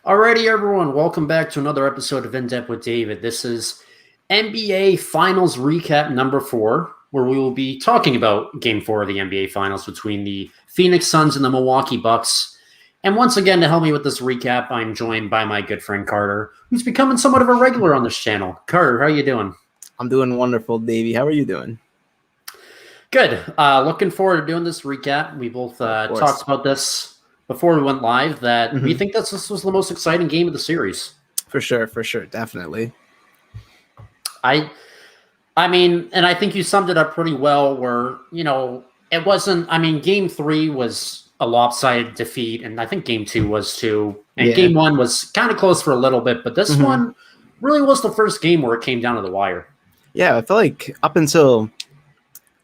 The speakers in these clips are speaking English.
Alrighty, everyone, welcome back to another episode of In Depth with David. This is NBA Finals Recap number 4, where we will be talking about Game 4 of the NBA Finals between the Phoenix Suns and the Milwaukee Bucks. And once again, to help me with this recap, I'm joined by my good friend Carter, who's becoming somewhat of a regular on this channel. Carter, how are you doing? I'm doing wonderful, Davey. How are you doing? Good. Looking forward to doing this recap. We both talked about this before we went live, that we think that this was the most exciting game of the series. For sure, definitely. I mean, and I think you summed it up pretty well where, it wasn't, Game 3 was a lopsided defeat, and I think Game 2 was too. And Game 1 was kind of close for a little bit, but this one really was the first game where it came down to the wire. Yeah, I feel like up until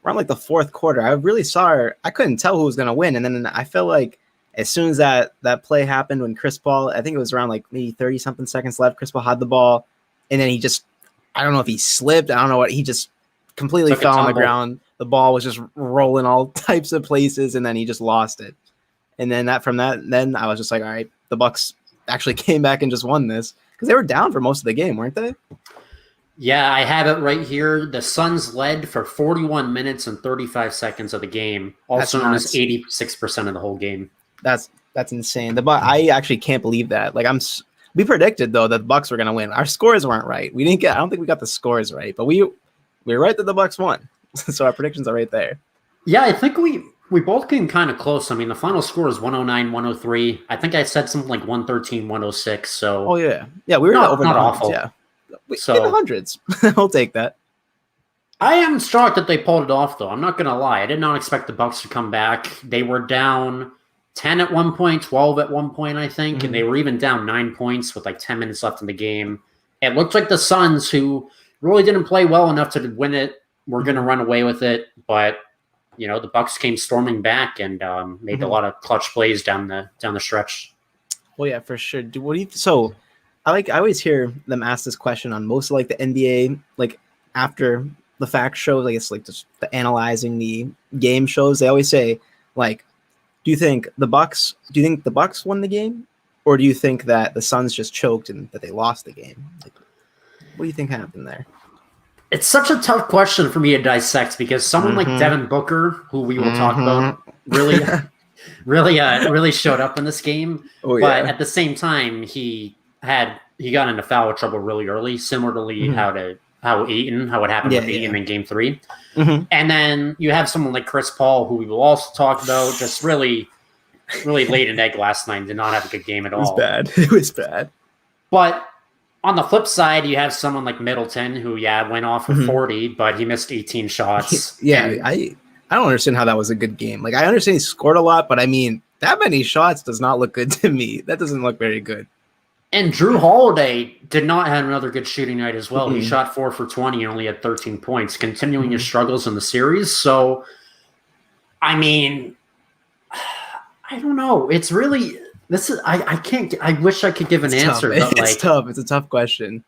around like the fourth quarter, I really I couldn't tell who was going to win. And then I feel like as soon as that play happened when Chris Paul, I think it was around like maybe 30-something seconds left, Chris Paul had the ball, and then he just, I don't know if he slipped, I don't know what, he just completely fell on the ground. The ball was just rolling all types of places, and then he just lost it. And then then I was just like, all right, the Bucks actually came back and just won this, because they were down for most of the game, weren't they? Yeah, I have it right here. The Suns led for 41 minutes and 35 seconds of the game, also known as 86% of the whole game. That's insane. I actually can't believe that. Like we predicted though that the Bucks were going to win. Our scores weren't right. I don't think we got the scores right, but we were right that the Bucks won. So our predictions are right there. Yeah, I think we both came kind of close. I mean, the final score is 109, 103. I think I said something like 113, 106. So we were not awful. Yeah, in the hundreds. I'll take that. I am shocked that they pulled it off, though. I'm not going to lie. I did not expect the Bucks to come back. They were down 10 at one point, 12 at one point, I think, and they were even down 9 points with like 10 minutes left in the game. It looked like the Suns, who really didn't play well enough to win it, were going to run away with it, but the Bucks came storming back and made a lot of clutch plays down the stretch. Well, yeah, for sure. So I always hear them ask this question on most of like the NBA, like after the fact shows, I guess like just the analyzing the game shows. They always say like, do you think the Bucks won the game, or do you think that the Suns just choked and that they lost the game? Like, what do you think happened there? It's such a tough question for me to dissect, because someone like Devin Booker, who we will talk about, really showed up in this game. But at the same time, he got into foul trouble really early, similarly how it happened with Ayton in Game 3. And then you have someone like Chris Paul, who we will also talk about, just really laid an egg last night and did not have a good game at all. It was bad. But on the flip side, you have someone like Middleton, who went off for 40, but he missed 18 shots. I don't understand how that was a good game. Like, I understand he scored a lot, but I mean, that many shots does not look good to me. That doesn't look very good. And Drew Holiday did not have another good shooting night as well. He shot 4 for 20 and only had 13 points, continuing his struggles in the series. So, I mean, I don't know. It's really I wish I could give an answer. But it's tough. It's a tough question.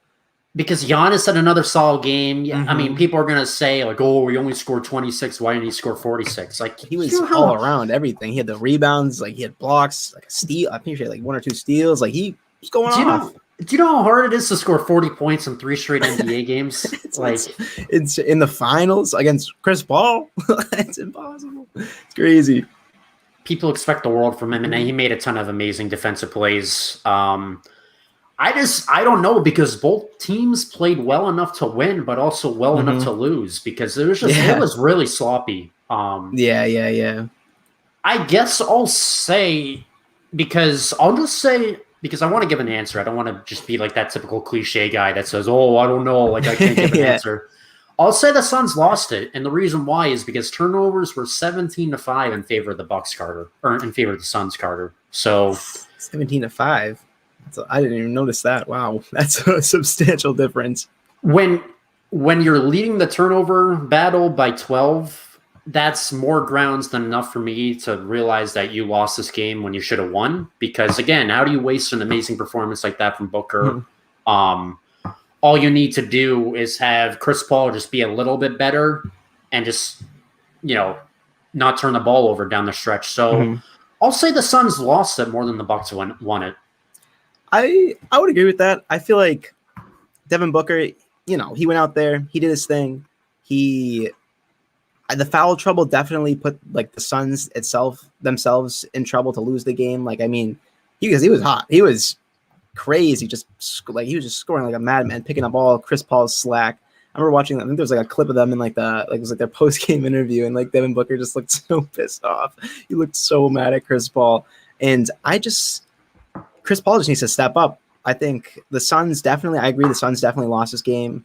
Because Giannis had another solid game. I mean, people are going to say, like, oh, he only scored 26. Why didn't he score 46? Like, he was all around everything. He had the rebounds, like he had blocks, like a steal. I think he had like 1 or 2 steals. Like he was going off. Do you know how hard it is to score 40 points in 3 straight NBA games? It's in the finals against Chris Paul. It's impossible. It's crazy. People expect the world from him, and he made a ton of amazing defensive plays. I don't know, because both teams played well enough to win, but also well enough to lose, because it was really sloppy. Yeah. I guess I'll say, because I want to give an answer. I don't want to just be like that typical cliche guy that says, oh, I don't know, like I can't give an answer. I'll say the Suns lost it, and the reason why is because turnovers were 17-5 in favor of the Bucks, Carter, or in favor of the Suns, Carter. So 17-5. I didn't even notice that. Wow, that's a substantial difference. When you're leading the turnover battle by 12, that's more grounds than enough for me to realize that you lost this game when you should have won. Because again, how do you waste an amazing performance like that from Booker? All you need to do is have Chris Paul just be a little bit better and just, not turn the ball over down the stretch. So I'll say the Suns lost it more than the Bucks won it. I would agree with that. I feel like Devin Booker, he went out there, he did his thing. The foul trouble definitely put like the Suns themselves in trouble to lose the game. Like, I mean, he was hot. He was crazy. He was just scoring like a madman, picking up all Chris Paul's slack. I remember watching. I think there was like a clip of them in it was like their post game interview, and like Devin Booker just looked so pissed off. He looked so mad at Chris Paul, and Chris Paul just needs to step up. I think the Suns definitely. I agree. The Suns definitely lost this game.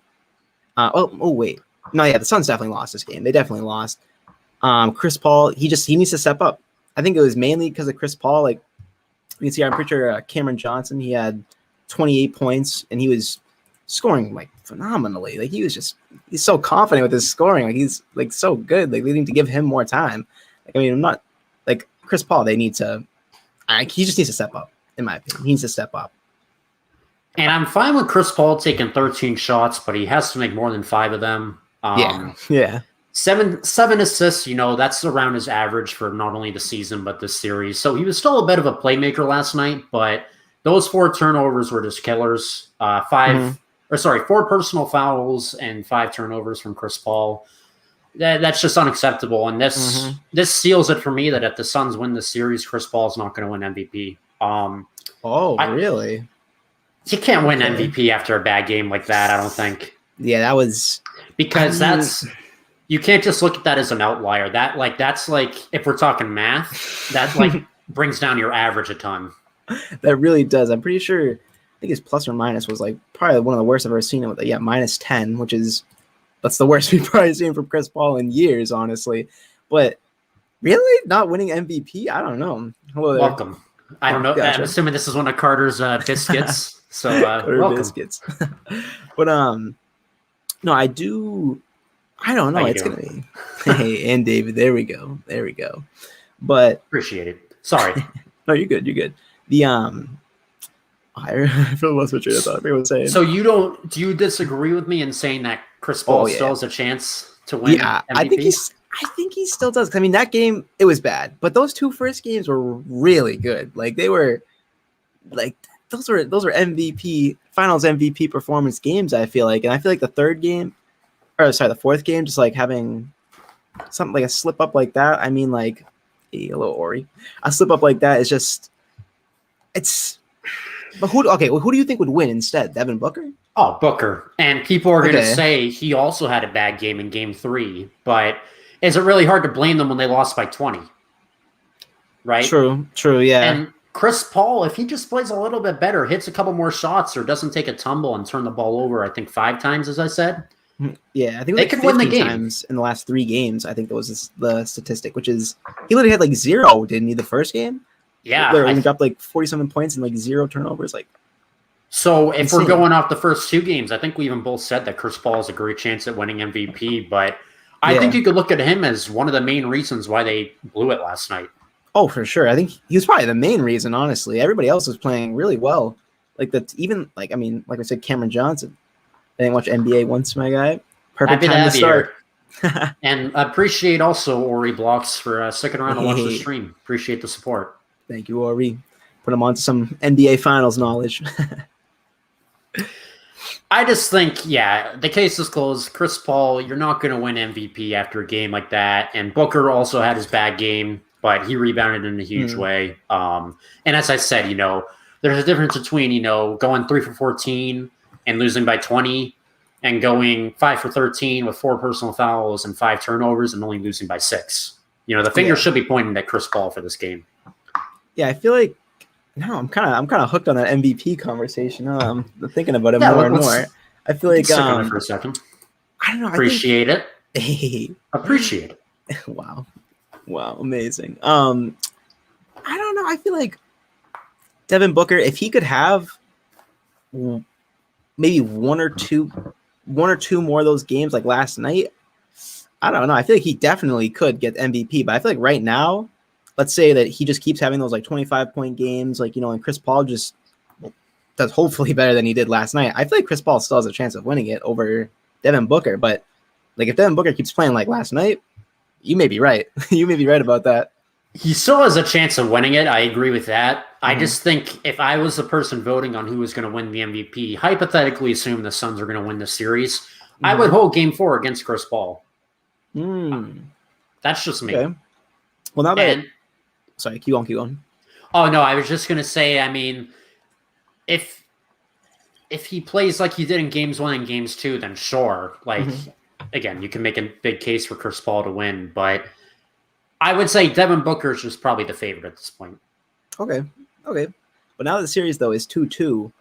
Wait. No, yeah, the Suns definitely lost this game. They definitely lost. Chris Paul, he needs to step up. I think it was mainly because of Chris Paul. Like you can see, I'm pretty sure Cameron Johnson, he had 28 points, and he was scoring like phenomenally. Like he's so confident with his scoring. Like he's like so good. Like they need to give him more time. Like, I mean, I'm not like Chris Paul. He just needs to step up. In my opinion, he needs to step up. And I'm fine with Chris Paul taking 13 shots, but he has to make more than 5 of them. Yeah. Seven assists, that's around his average for not only the season, but this series. So he was still a bit of a playmaker last night, but those 4 turnovers were just killers. 4 personal fouls and 5 turnovers from Chris Paul. That's just unacceptable. And this seals it for me that if the Suns win the series, Chris Paul's not going to win MVP. Really? You can't win MVP after a bad game like that, I don't think. Yeah, that was... Because you can't just look at that as an outlier. That's like, if we're talking math, that like brings down your average a ton. That really does. I'm pretty sure, I think his plus or minus was like probably one of the worst I've ever seen it with. Minus 10, that's the worst we've probably seen from Chris Paul in years, honestly. But really, not winning MVP? I don't know. Hello there. Welcome. I don't know. Gotcha. I'm assuming this is one of Carter's biscuits. So welcome. Biscuits. But no, I don't know. It's going to be. Hey, and David, there we go. But appreciate it. Sorry. No, you're good. The I feel lost my train of thought. I forget what I was saying. So do you disagree with me in saying that Chris Paul still has a chance to win? Yeah, MVP? I think he still does. I mean, that game, it was bad, but those 2 first games were really good. Like they were, like those were finals MVP performance games. I feel like, and I feel like the fourth game, just like having something like a slip up like that. I mean, like a little Ori, a slip up like that is just, it's. But who do you think would win instead? Devin Booker? Oh, Booker. And people are going to say he also had a bad game in game 3, but is it really hard to blame them when they lost by 20? Right? True, yeah. And Chris Paul, if he just plays a little bit better, hits a couple more shots or doesn't take a tumble and turn the ball over, I think 5 times, as I said. Yeah, I think they could win the game. Times in the last 3 games, I think that was the statistic, which is he literally had like 0, didn't he, the first game? Yeah. He dropped like 47 points and like 0 turnovers. Like, so if we're going off the first 2 games, I think we even both said that Chris Paul has a great chance at winning MVP, but I think you could look at him as one of the main reasons why they blew it last night. Oh, for sure. I think he was probably the main reason, honestly. Everybody else was playing really well. Like like I said, Cameron Johnson. I didn't watch NBA once, my guy. Perfect time to start. And appreciate also Ori Blocks for sticking around and watching the stream. Appreciate the support. Thank you, Ori. Put him on to some NBA Finals knowledge. I just think, the case is closed. Chris Paul, you're not going to win MVP after a game like that. And Booker also had his bad game, but he rebounded in a huge way. And as I said, there's a difference between, going 3 for 14 and losing by 20 and going 5 for 13 with 4 personal fouls and 5 turnovers and only losing by 6. The finger should be pointing at Chris Paul for this game. Yeah, I feel like I'm kind of hooked on that MVP conversation. I'm thinking about it more and more. I feel like sit on it for a second. I don't know. Appreciate it. Hey. Appreciate it. Wow, amazing. I don't know. I feel like Devin Booker, if he could have maybe one or two more of those games like last night, I don't know. I feel like he definitely could get MVP. But I feel like right now, let's say that he just keeps having those like 25-point games, like, and Chris Paul just does hopefully better than he did last night. I feel like Chris Paul still has a chance of winning it over Devin Booker. But like if Devin Booker keeps playing like last night, you may be right. You may be right about that. He still has a chance of winning it. I agree with that. I Mhm. just think if I was the person voting on who was going to win the MVP, hypothetically assume the Suns are going to win the series, I would Mhm. hold Game 4 against Chris Paul. Mm. That's just me. Okay. Well, now that And sorry, keep on, keep on. oh no, I was just going to say, I mean, if he plays like he did in games 1 and games 2, then sure. Like Mhm. again, you can make a big case for Chris Paul to win, but I would say Devin Booker is just probably the favorite at this point. Okay. Okay. But now the series though is 2-2.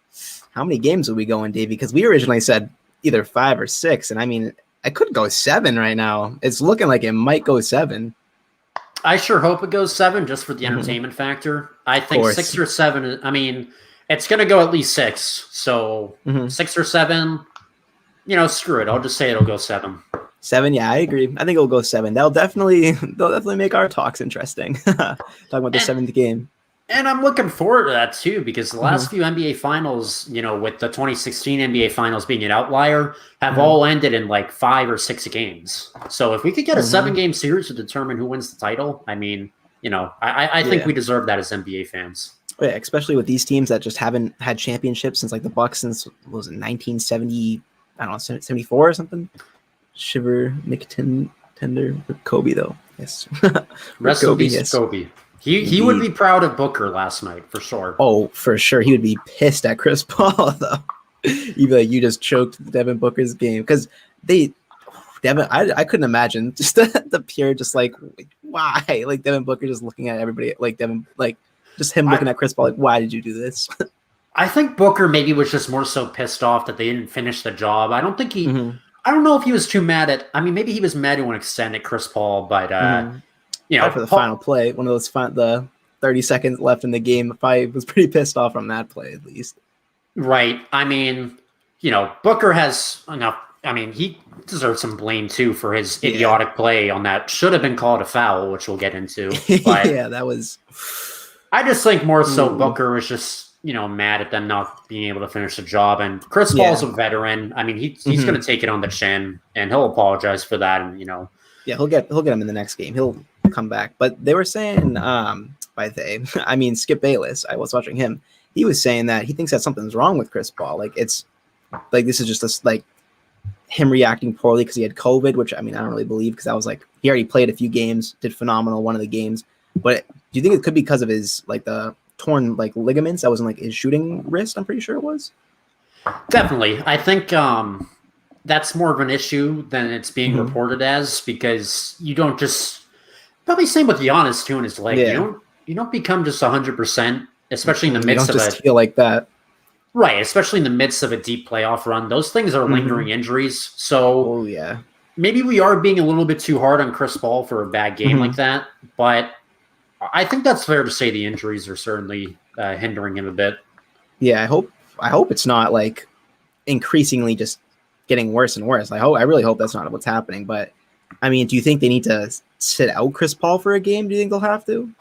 How many games will we go in, Davey? Because we originally said either 5 or 6, and I mean, I could go 7 right now. It's looking like it might go 7. I sure hope it goes 7 just for the Mhm. entertainment factor. I Of think course. 6 or 7. I mean, it's going to go at least 6. So Mhm. 6 or 7, screw it. I'll just say it'll go 7. 7, yeah, I agree. I think it'll go 7. They'll definitely make our talks interesting. Talking about the And, 7th game. and I'm looking forward to that too because the last Mhm. few NBA finals, with the 2016 NBA finals being an outlier, have Mhm. all ended in like 5 or 6 games. So if we could get a Mhm. 7-game series to determine who wins the title, I mean, I think Yeah. we deserve that as NBA fans. Yeah, especially with these teams that just haven't had championships since like the Bucks since what was it 1970, I don't know, 74 or something. Shiver McTender with Kobe though. Yes. Rip Rest in Kobe, peace, yes. Kobe. He would Indeed. be proud of Booker last night for sure. Oh, for sure. He would be pissed at Chris Paul though. He'd be like, you just choked Devin Booker's game. Because Devin, I couldn't imagine just the pure, just like, why? Like Devin Booker just looking at everybody, like Devin, like just him looking at Chris Paul, like, why did you do this? I think Booker maybe was just more so pissed off that they didn't finish the job. I don't think Mhm. I don't know if he was too mad at. I mean, maybe he was mad to an extent at Chris Paul, but Mhm. Probably for the final play, one of those the 30 seconds left in the game. I was pretty pissed off from that play, at least. right. I mean, Booker has enough. I mean, he deserves some blame too for his idiotic play on that should have been called a foul, which we'll get into. But Yeah, that was. I just think more so Ooh. Booker was just mad at them not being able to finish the job. And Chris Paul's a veteran. I mean, he's going to take it on the chin, and he'll apologize for that. And yeah, he'll get him in the next game. He'll come back. But they were saying, by they, I mean Skip Bayless. I was watching him. He was saying that he thinks that something's wrong with Chris Paul. Like it's like this is just this like him reacting poorly because he had COVID, which I mean I don't really believe because I was like he already played a few games, did phenomenal one of the games. But do you think it could be because of his like the torn like ligaments that was in like his shooting wrist? I'm pretty sure it was. definitely, I think that's more of an issue than it's being reported as because you don't just probably same with Giannis too in his leg. Yeah. You don't become just 100%, especially in the You midst don't of just feel like that. right, especially in the midst of a deep playoff run. Those things are lingering injuries. So Oh yeah. maybe we are being a little bit too hard on Chris Paul for a bad game like that, but I think that's fair to say the injuries are certainly hindering him a bit. Yeah, I hope it's not like increasingly just getting worse and worse. I really hope that's not what's happening. But I mean, do you think they need to sit out Chris Paul for a game? Do you think they'll have to?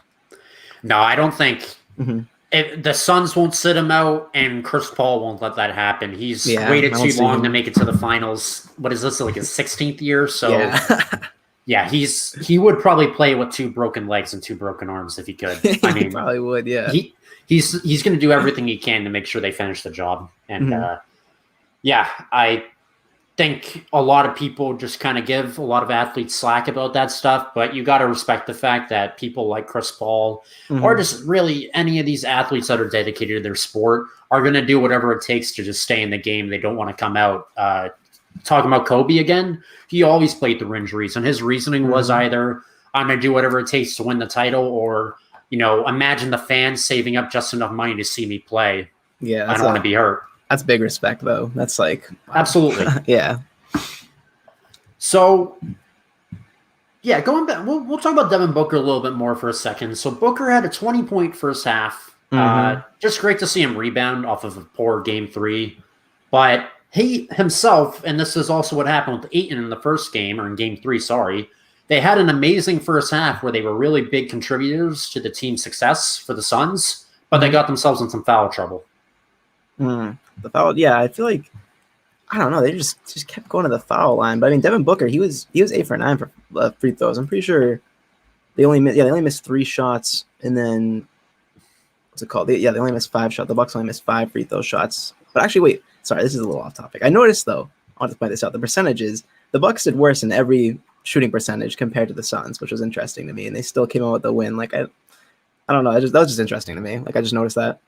No, I don't think the Suns won't sit him out, and Chris Paul won't let that happen. He's waited too long to make it to the finals. What is this, like his 16th year? So yeah, he would probably play with 2 broken legs and 2 broken arms if he could. I mean, he probably would. Yeah, he's going to do everything he can to make sure they finish the job. And yeah, I think a lot of people just kind of give a lot of athletes slack about that stuff, but you got to respect the fact that people like Chris Paul or just really any of these athletes that are dedicated to their sport are going to do whatever it takes to just stay in the game. They don't want to come out. Talking about Kobe again, he always played through injuries, and his reasoning was either I'm going to do whatever it takes to win the title, or imagine the fans saving up just enough money to see me play. Yeah, I don't want to be hurt. That's big respect, though. That's like wow. Absolutely, yeah. So, yeah, going back, we'll talk about Devin Booker a little bit more for a second. So Booker had a 20-point first half. Just great to see him rebound off of a poor game 3, but he himself, and this is also what happened with Ayton in the first game, or in game 3, sorry. They had an amazing first half where they were really big contributors to the team's success for the Suns, but they got themselves in some foul trouble. The foul, yeah, I feel like I don't know. They just kept going to the foul line. But I mean, Devin Booker, he was 8 for 9 for free throws. I'm pretty sure They only missed 3 shots, and then what's it called? They only missed 5 shots. The Bucks only missed 5 free throw shots. But actually, wait, sorry, this is a little off topic. I noticed though, I'll just point this out. The percentages, the Bucks did worse in every shooting percentage compared to the Suns, which was interesting to me, and they still came out with the win. Like I don't know, that was just interesting to me. Like I just noticed that.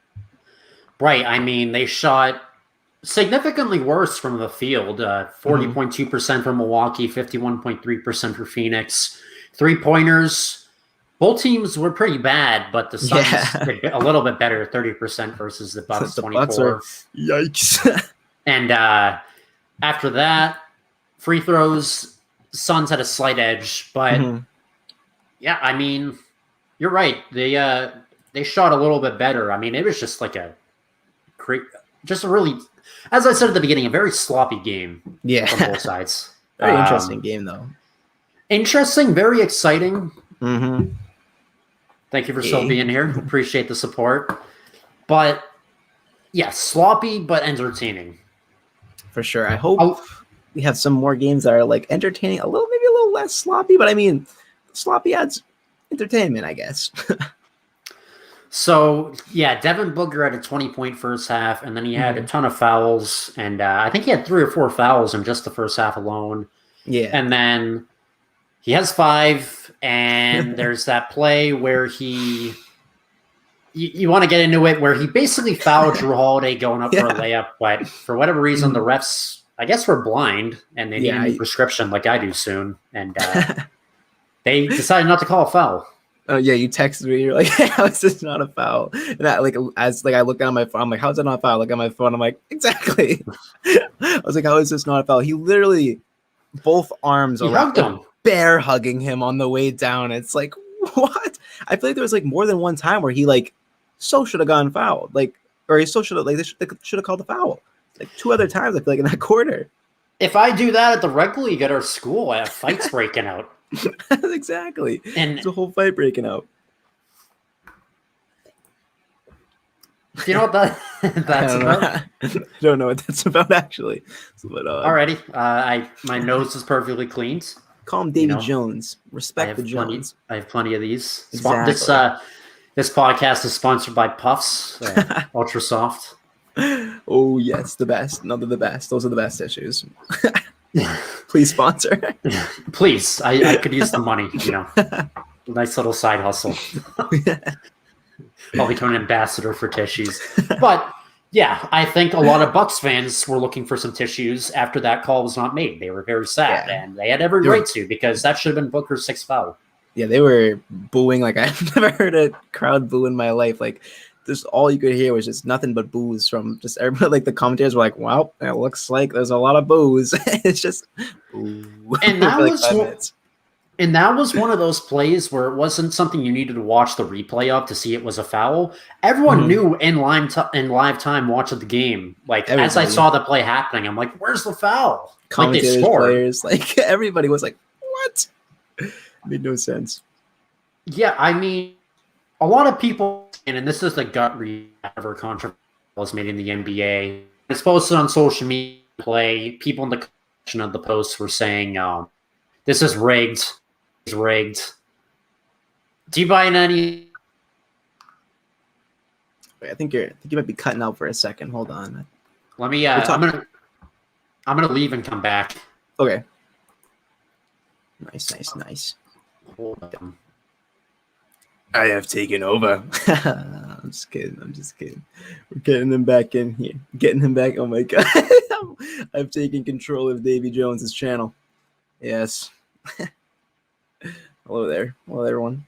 Right. I mean, they shot significantly worse from the field. 40.2% for Milwaukee, 51.3% for Phoenix. 3-pointers. Both teams were pretty bad, but the Suns did a little bit better, 30% versus the Bucks, 24. Yikes. And after that, free throws, Suns had a slight edge, but yeah, I mean, you're right. They shot a little bit better. I mean, it was just like a really, as I said at the beginning, a very sloppy game. Yeah, from both sides. Very interesting game though. Interesting, very exciting. Mm-hmm. Thank you for still being here. Appreciate the support. But yeah, sloppy but entertaining. For sure. I hope we have some more games that are like entertaining, maybe a little less sloppy, but I mean, sloppy adds entertainment, I guess. So yeah, Devin Booker had a 20-point first half, and then he had a ton of fouls, and I think he had 3 or 4 fouls in just the first half alone. Yeah. And then he has 5, and there's that play where you want to get into it, where he basically fouled Drew Holiday going up for a layup, but for whatever reason, the refs, I guess, were blind, and they need a new prescription like I do soon, and they decided not to call a foul. Oh yeah, you texted me. You're like, "How is this not a foul?" And I I look down my phone. I'm like, "How's that not a foul?" I look at my phone. I'm like, "Exactly." I was like, "How is this not a foul?" He literally, both arms around him, bear hugging him on the way down. It's like, what? I feel like there was like more than one time where he like so should have gone fouled, or he so should have they should have called the foul. Like 2 other times, I feel like in that quarter. If I do that at the rec league at our school, I have fights breaking out. Exactly. And it's a whole fight breaking out. Do you know what that's about? I don't know what that's about actually. But, alrighty. My nose is perfectly cleaned. Call him Davy Jones. Respect the Jones. I have plenty of these. Exactly. This podcast is sponsored by Puffs, Ultra Soft. Oh yes, the best. No, they're the best. Those are the best issues. Please sponsor. Please, I could use the money. Nice little side hustle. I'll become an ambassador for tissues. But yeah, I think a lot of Bucks fans were looking for some tissues after that call was not made. They were very sad, and they had every right to, because that should have been Booker's 6th foul. Yeah, they were booing like I've never heard a crowd boo in my life. Like, just all you could hear was just nothing but boos from just everybody. Like the commentators were like, "Well, it looks like there's a lot of boos." It's just boo. And that was one of those plays where it wasn't something you needed to watch the replay of to see it was a foul. Everyone knew in live time watching the game. Like as I saw the play happening, I'm like, "Where's the foul?" Commentators, like they scored. Players, like everybody was like, "What?" Made no sense. Yeah, I mean, a lot of people, and this is the gut read ever controversy was made in the NBA. It's posted on social media. People in the section of the post were saying, "This is rigged. It's rigged." Do you buy in any? Wait, I think you might be cutting out for a second. Hold on. Let me. I'm gonna leave and come back. Okay. Nice. Hold on. I have taken over. I'm just kidding. We're getting him back in here. Getting him back. Oh my god. I've taken control of Davy Jones's channel. Yes. Hello there. Hello everyone.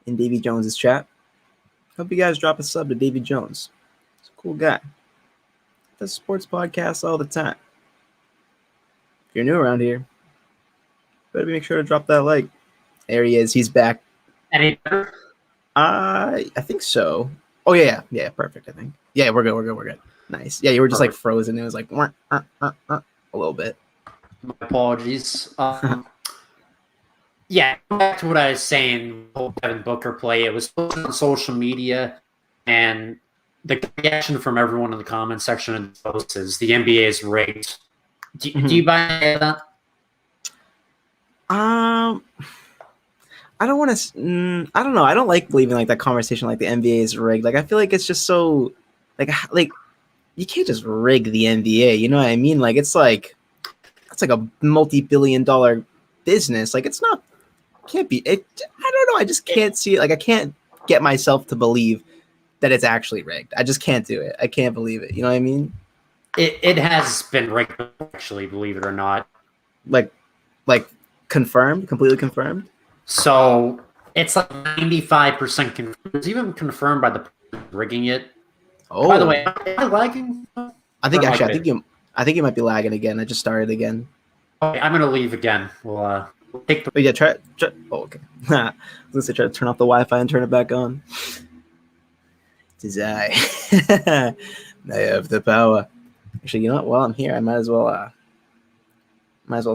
In Davy Jones's chat. Hope you guys drop a sub to Davy Jones. He's a cool guy. Does sports podcasts all the time. If you're new around here, better make sure to drop that like. There he is. He's back. Any better? I think so. Oh yeah, perfect. I think. Yeah, we're good. Nice. Yeah, you were just like frozen. It was like a little bit. My apologies. Yeah, back to what I was saying. The whole Devin Booker play. It was posted on social media, and the reaction from everyone in the comment section of the post is the NBA is rigged. Do you buy that? I don't want to. I don't know. I don't like believing like that conversation like the NBA is rigged. Like I feel like it's just so like you can't just rig the NBA. You know what I mean? Like it's like a multi-billion-dollar business. Like it's not can't be. It. I don't know. I just can't see it. Like I can't get myself to believe that it's actually rigged. I just can't do it. I can't believe it. You know what I mean? It has been rigged, actually, believe it or not. Like confirmed, completely confirmed. So it's like 95% confirmed. It's even confirmed by the person rigging it. Oh, by the way, am I lagging? I think you might be lagging again. I just started again. Okay, I'm gonna leave again. We'll take the. Oh yeah, try. Oh, okay. I was gonna say try to turn off the Wi-Fi and turn it back on. It is I. I have the power. Actually, you know what? While I'm here, I might as well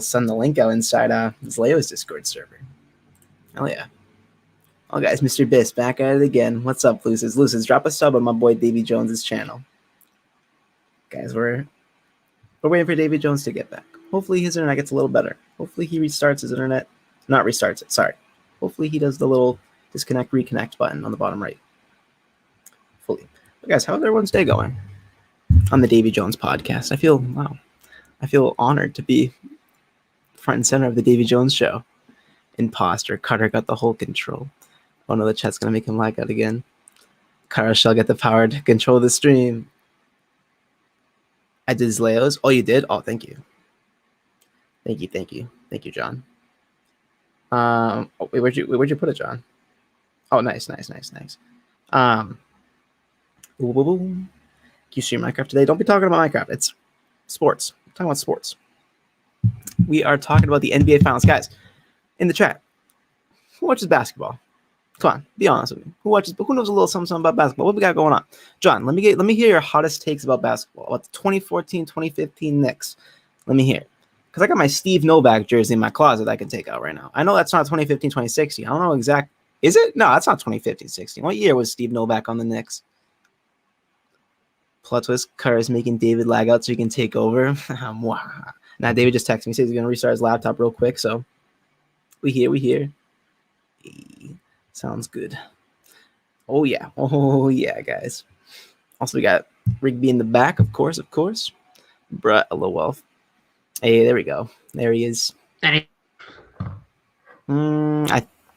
send the link out inside Leo's Discord server. Hell yeah. Oh guys, Mr. Biss back at it again. What's up, Lucis? Lucis, drop a sub on my boy Davy Jones's channel. Guys, we're waiting for Davy Jones to get back. Hopefully his internet gets a little better. Hopefully he restarts his internet. Not restarts it, sorry. Hopefully he does the little disconnect, reconnect button on the bottom right. Fully. But guys, how's everyone's day going? On the Davy Jones podcast. I feel honored to be front and center of the Davy Jones show. Imposter. Carter got the whole control. Oh no, the chat's gonna make him lag out again. Carter shall get the power to control the stream. I did Leo's. Oh, you did? Oh, thank you. Thank you, John. Wait, where'd you put it, John? Oh, nice. Boom. You stream Minecraft today? Don't be talking about Minecraft. It's sports. I'm talking about sports. We are talking about the NBA Finals, guys. In the chat, who watches basketball? Come on, be honest with me. Who knows a little something about basketball? What we got going on? John, let me hear your hottest takes about basketball, about the 2014, 2015 Knicks. Let me hear. Because I got my Steve Novak jersey in my closet that I can take out right now. I know that's not 2015, 2016. I don't know exact. Is it? No, that's not 2015, 16. What year was Steve Novak on the Knicks? Plot twist, Carr is making David lag out so he can take over. Now David just texted me, says he's going to restart his laptop real quick. So we here. Sounds good. Oh yeah, guys. Also, we got Rigby in the back, of course. Bruh, lol. Hey, there we go. There he is. I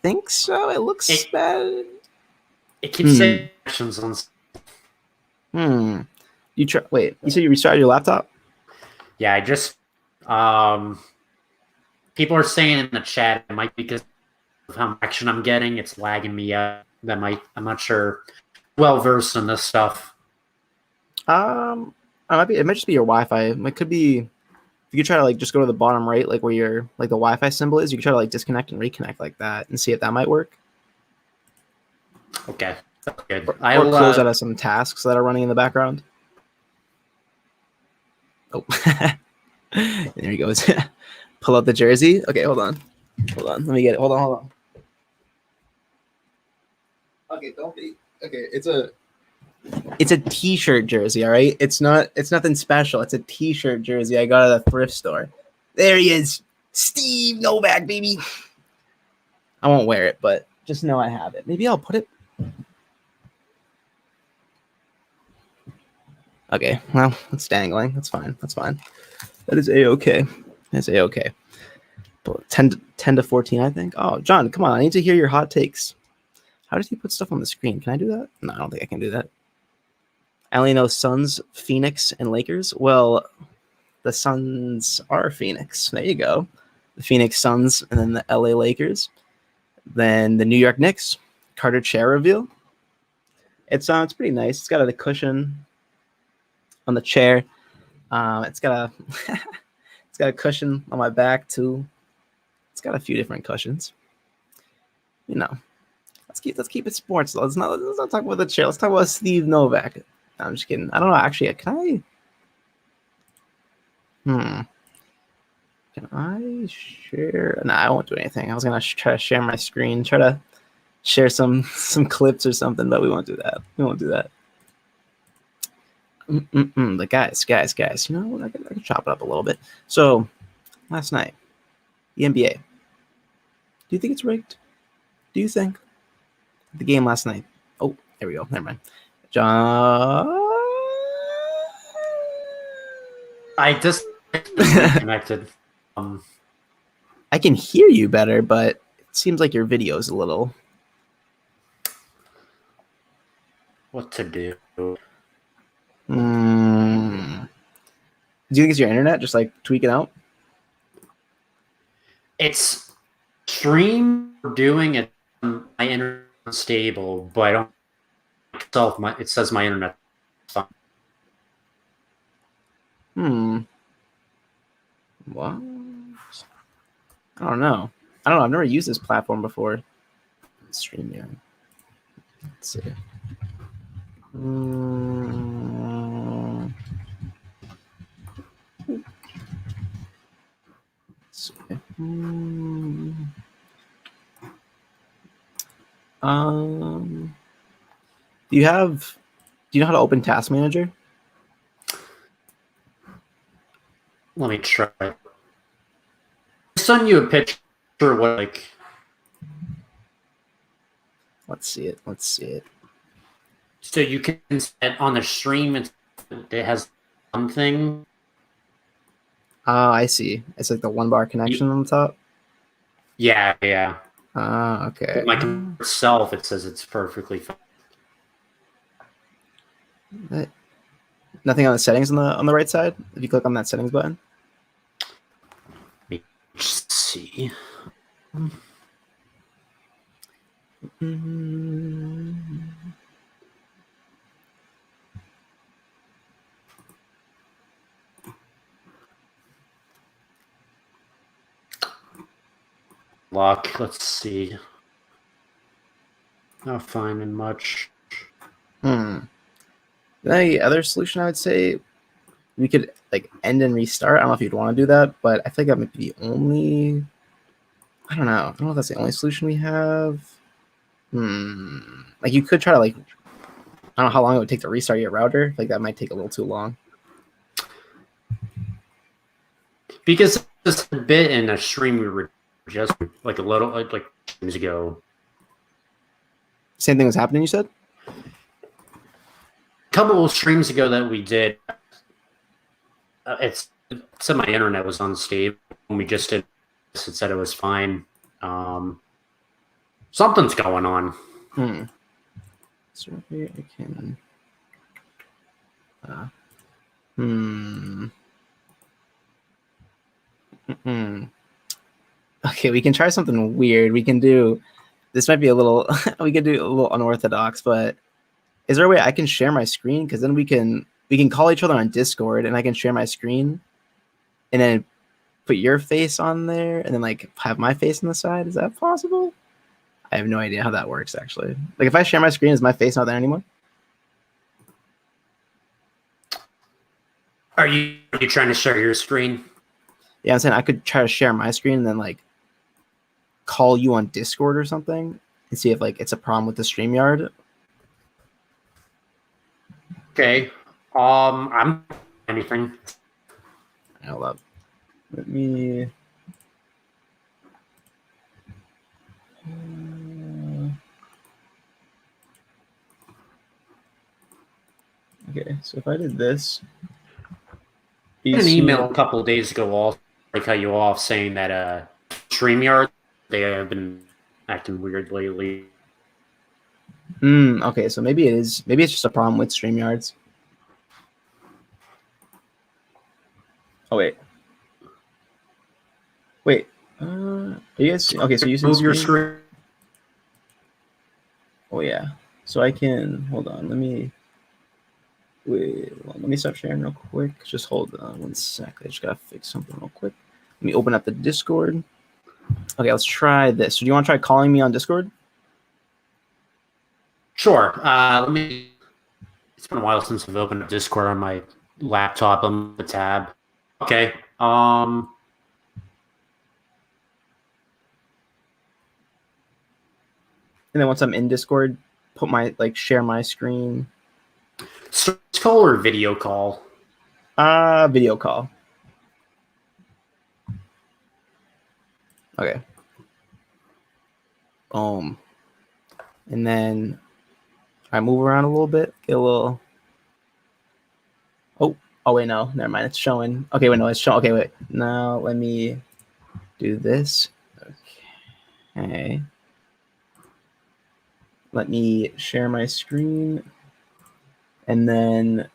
think so. It looks bad. It keeps saying actions on. You try. Wait, you said you restarted your laptop? Yeah, I just. People are saying in the chat it might be because of how much action I'm getting. It's lagging me out. I'm not sure. Well versed in this stuff. It might just be your Wi-Fi. It could be. If you could try to just go to the bottom right, where your the Wi-Fi symbol is, you could try to disconnect and reconnect like that and see if that might work. Okay, that's good. Or close out of some tasks that are running in the background. Oh, there he goes. Pull out the jersey. Okay, hold on. Let me get it. Hold on. Okay, don't be. Okay, it's a t-shirt jersey, all right? It's nothing special. It's a t-shirt jersey I got at a thrift store. There he is. Steve Novak, baby. I won't wear it, but just know I have it. Maybe I'll put it. Okay, well, it's dangling. That's fine. That is a-okay. That's a-okay. 10 to 14, I think. Oh, John, come on. I need to hear your hot takes. How does he put stuff on the screen? Can I do that? No, I don't think I can do that. I only know Suns, Phoenix, and Lakers. Well, the Suns are Phoenix. There you go. The Phoenix Suns, and then the LA Lakers. Then the New York Knicks. Carter chair reveal. It's pretty nice. It's got a cushion on the chair. It's got a cushion on my back too. It's got a few different cushions. You know, let's keep it sports. Let's not talk about the chair. Let's talk about Steve Novak. No, I'm just kidding. I don't know. Actually, can I share? No, I won't do anything. I was gonna try to share my screen, try to share some clips or something, but we won't do that. But guys, you know, I can chop it up a little bit. So last night, the NBA. Do you think it's rigged? do you think? The game last night. Oh, there we go. Never mind. John. I just reconnected. I can hear you better, but it seems like your video is a little. What to do? Do you think it's your internet just like tweaking out? It's stream doing it. My internet is stable, but I don't. It says my internet. Fine. What? I don't know. I've never used this platform before. StreamYard. Let's see. Let's see. Do you know how to open Task Manager? Let me try. I sent you a picture. What like? Let's see it. So you can set on the stream. It has something. Oh, I see. It's like the 1-bar connection on the top. Yeah. Okay. But my computer itself, it says it's perfectly fine. Nothing on the settings on the right side. If you click on that settings button. Let me just see. Lock. Let's see. Not finding much. The other solution I would say we could like end and restart. I don't know if you'd want to do that, but I think that might be the only. I don't know. I don't know if that's the only solution we have. Like you could try to like. I don't know how long it would take to restart your router. Like that might take a little too long. Because this bit in a stream we were just like a little like times ago. Same thing was happening. You said. A couple of streams ago that we did. It said my internet was unstable. When we just did, it said it was fine. Something's going on. So here I can. Okay, we can try something weird. We can do. This might be a little. We can do a little unorthodox, but is there a way I can share my screen? Because then we can call each other on Discord, and I can share my screen, and then put your face on there, and then like have my face on the side. Is that possible? I have no idea how that works, actually. Like, if I share my screen, is my face not there anymore? Are you trying to share your screen? Yeah, I'm saying I could try to share my screen and then like call you on Discord or something and see if like it's a problem with the StreamYard. Okay. I'm anything. Hold up. Let me. Okay, so if I did this, I got an email a couple of days ago, also to cut you off, saying that StreamYard, they have been acting weird lately. Okay, so maybe it's just a problem with StreamYards. Oh wait. Are you guys okay? So you move your screen. Oh yeah. So I can hold on. Let me stop sharing real quick. Just hold on 1 sec. I just gotta fix something real quick. Let me open up the Discord. Okay, let's try this. So do you want to try calling me on Discord? Sure. Let me. It's been a while since I've opened up Discord on my laptop. On the tab. Okay. And then once I'm in Discord, put my share my screen. Search call or video call? Video call. Okay. And then I move around a little bit, get a little. Oh wait, no, never mind. It's showing. Okay, wait, no, it's showing. Okay, wait. Now let me do this. Okay. Let me share my screen, and then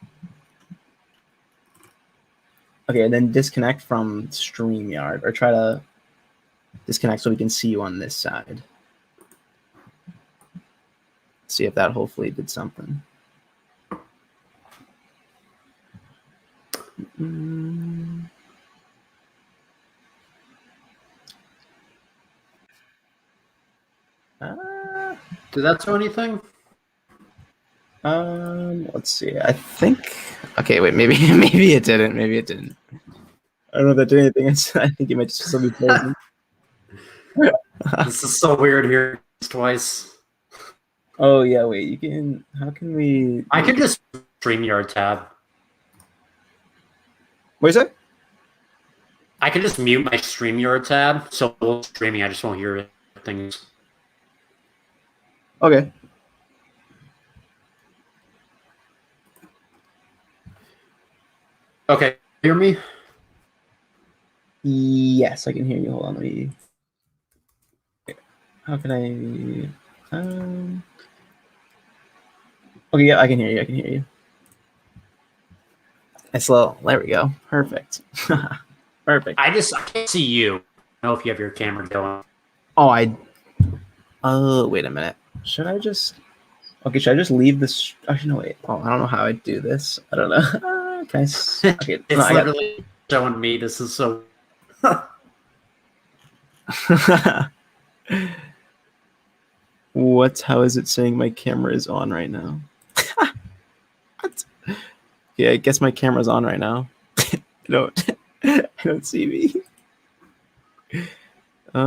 then disconnect from StreamYard, or try to disconnect so we can see you on this side. See if that hopefully did something. Did that do anything? Let's see. I think. Okay, wait. Maybe it didn't. Maybe it didn't. I don't know if that did anything. I think it might just still be frozen. This is so weird here twice. Oh yeah, wait. You can. How can we? I could just StreamYard tab. What is it? I can just mute my StreamYard tab, so while streaming, I just won't hear things. Okay. Okay, hear me? Yes, I can hear you. Hold on, let me. How can I? Okay, yeah, I can hear you. I can hear you. It's slow. There we go. Perfect. Perfect. I can't see you. I don't know if you have your camera going. Oh, wait a minute. Should I just? Okay, should I just leave this? Actually, no, wait. Oh, I don't know how I do this. I don't know. Can I? Okay, It's no, literally showing me. This is so. How is it saying my camera is on right now? What? Yeah, I guess my camera's on right now. I don't see me. I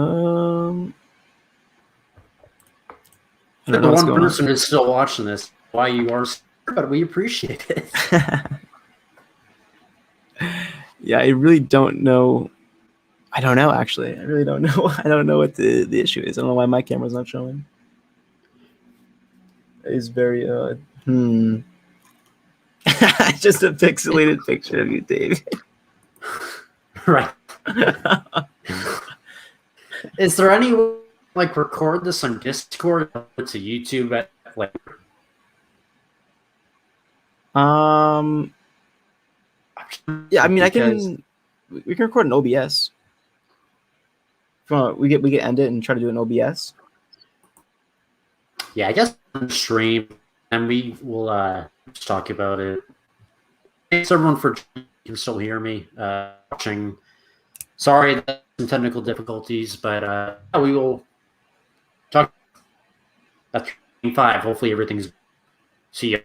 don't know what's One going person is still watching this. Why you are, but we appreciate it. Yeah, I really don't know. I don't know, actually. I really don't know. I don't know what the issue is. I don't know why my camera's not showing. It's very odd. Just a pixelated picture of you, Dave. Right. Is there any way like record this on Discord or put to YouTube at like? Yeah, I mean, we can record an OBS. If you want, we can end it and try to do an OBS. Yeah, I guess on stream, and we will just talk about it. Thanks everyone for you can still hear me watching. Sorry, that some technical difficulties, but we will talk. That's 5. Hopefully, everything's. See you.